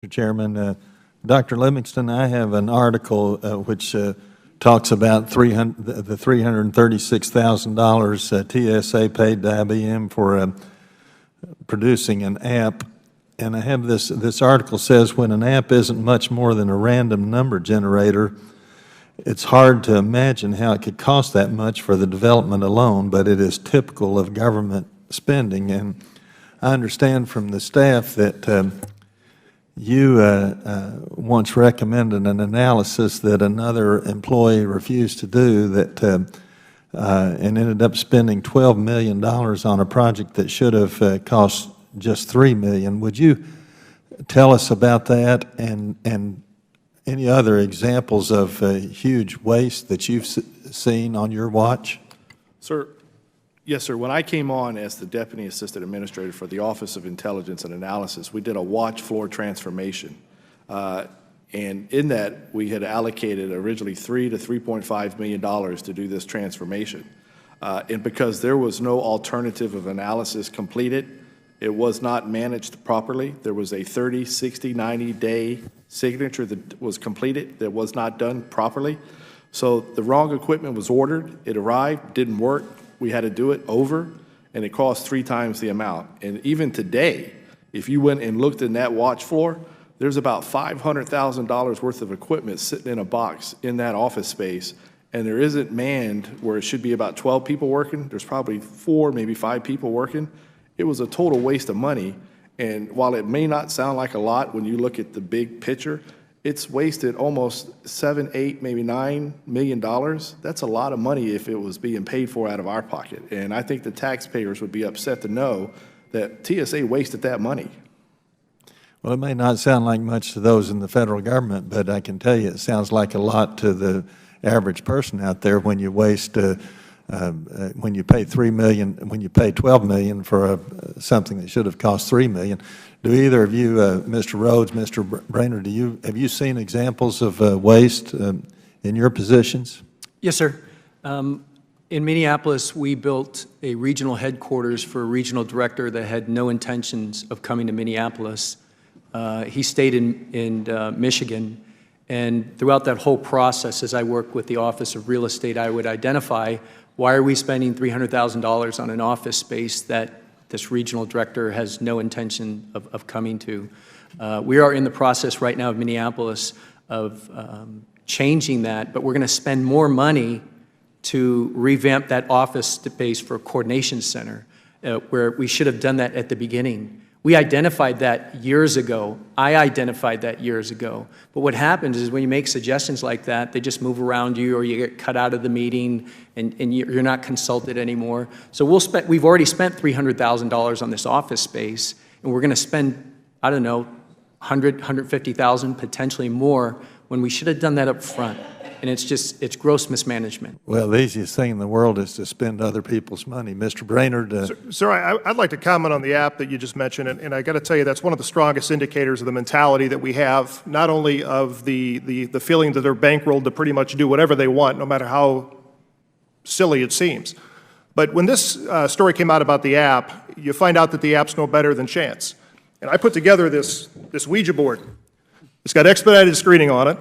Mr. Chairman. Dr. Livingston, I have an article which talks about the $336,000 TSA paid to IBM for producing an app. And I have this article says, when an app isn't much more than a random number generator, it's hard to imagine how it could cost that much for the development alone, but it is typical of government spending. And I understand from the staff that you once recommended an analysis that another employee refused to do that and ended up spending $12 million on a project that should have cost just $3 million. Would you tell us about that and any other examples of huge waste that you've seen on your watch? Sir, yes, sir. When I came on as the Deputy Assistant Administrator for the Office of Intelligence and Analysis, we did a watch floor transformation. And in that, we had allocated originally $3 to $3.5 million to do this transformation. And because there was no alternative of analysis completed, it was not managed properly. There was a 30, 60, 90-day signature that was completed that was not done properly. So the wrong equipment was ordered. It arrived, didn't work. We had to do it over, and it cost 3 times the amount. And even today, if you went and looked in that watch floor, there's about $500,000 worth of equipment sitting in a box in that office space, and there isn't manned where it should be about 12 people working. There's probably 4, maybe 5 people working. It was a total waste of money, and while it may not sound like a lot when you look at the big picture, it's wasted almost $7, $8, maybe $9 million. That's a lot of money if it was being paid for out of our pocket, and I think the taxpayers would be upset to know that TSA wasted that money. Well, it may not sound like much to those in the federal government, but I can tell you it sounds like a lot to the average person out there when you waste when you pay $3 million, when you pay $12 million for something that should have cost $3 million. Do either of you, Mr. Rhodes, Mr. Brainerd, have you seen examples of waste in your positions? Yes, sir. In Minneapolis, we built a regional headquarters for a regional director that had no intentions of coming to Minneapolis. He stayed in Michigan, and throughout that whole process, as I worked with the Office of Real Estate, I would identify, why are we spending $300,000 on an office space that this regional director has no intention of coming to? We are in the process right now of Minneapolis of changing that, but we're going to spend more money to revamp that office space for a coordination center, where we should have done that at the beginning. We identified that years ago. I identified that years ago. But what happens is when you make suggestions like that, they just move around you, or you get cut out of the meeting, and you're not consulted anymore. So we've already spent $300,000 on this office space, and we're going to spend, I don't know, $100,000, $150,000, potentially more, when we should have done that up front. And it's gross mismanagement. Well, the easiest thing in the world is to spend other people's money. Mr. Brainerd? Sir, I'd like to comment on the app that you just mentioned, and I got to tell you that's one of the strongest indicators of the mentality that we have, not only of the feeling that they're bankrolled to pretty much do whatever they want, no matter how silly it seems. But when this story came out about the app, you find out that the app's no better than chance. And I put together this Ouija board. It's got expedited screening on it,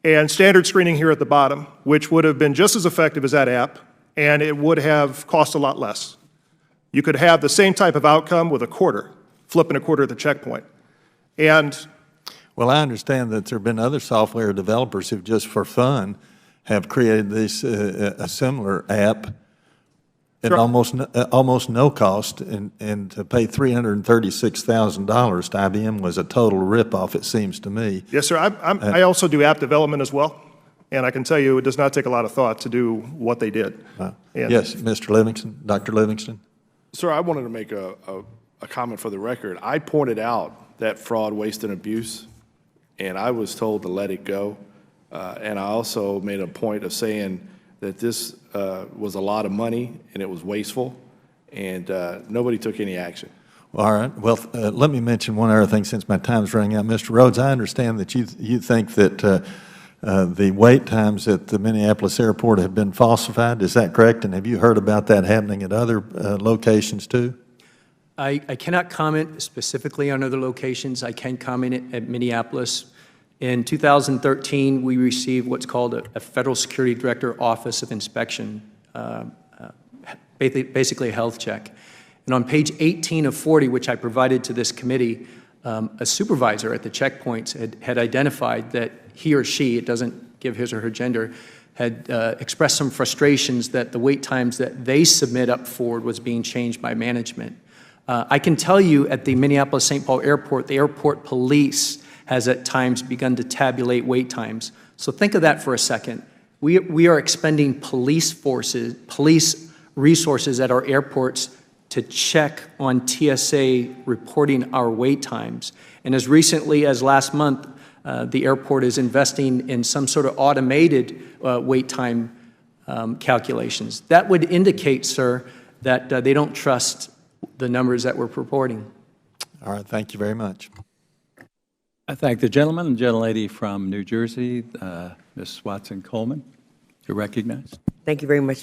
and standard screening here at the bottom, which would have been just as effective as that app, and it would have cost a lot less. You could have the same type of outcome with a quarter, flipping a quarter at the checkpoint. And well, I understand that there have been other software developers who just for fun have created this a similar app at almost no cost, and to pay $336,000 to IBM was a total ripoff, it seems to me. Yes, sir. I also do app development as well, and I can tell you it does not take a lot of thought to do what they did. Yes, Mr. Livingston, Dr. Livingston. Sir, I wanted to make a comment for the record. I pointed out that fraud, waste, and abuse, and I was told to let it go. And I also made a point of saying that this was a lot of money and it was wasteful, and nobody took any action. All right. Well, let me mention one other thing since my time's running out. Mr. Rhodes, I understand that you think that the wait times at the Minneapolis airport have been falsified. Is that correct? And have you heard about that happening at other locations too? I cannot comment specifically on other locations. I can comment at Minneapolis. In 2013, we received what's called a Federal Security Director Office of Inspection, basically a health check. And on page 18 of 40, which I provided to this committee, a supervisor at the checkpoints had identified that he or she, it doesn't give his or her gender, had expressed some frustrations that the wait times that they submit up forward was being changed by management. I can tell you at the Minneapolis-St. Paul Airport, the airport police has at times begun to tabulate wait times. So think of that for a second. We are expending police resources at our airports to check on TSA reporting our wait times. And as recently as last month, the airport is investing in some sort of automated wait time calculations. That would indicate, sir, that they don't trust the numbers that we're purporting. All right, thank you very much. I thank the gentleman and gentlelady from New Jersey, Ms. Watson-Coleman. You're recognized. Thank you very much.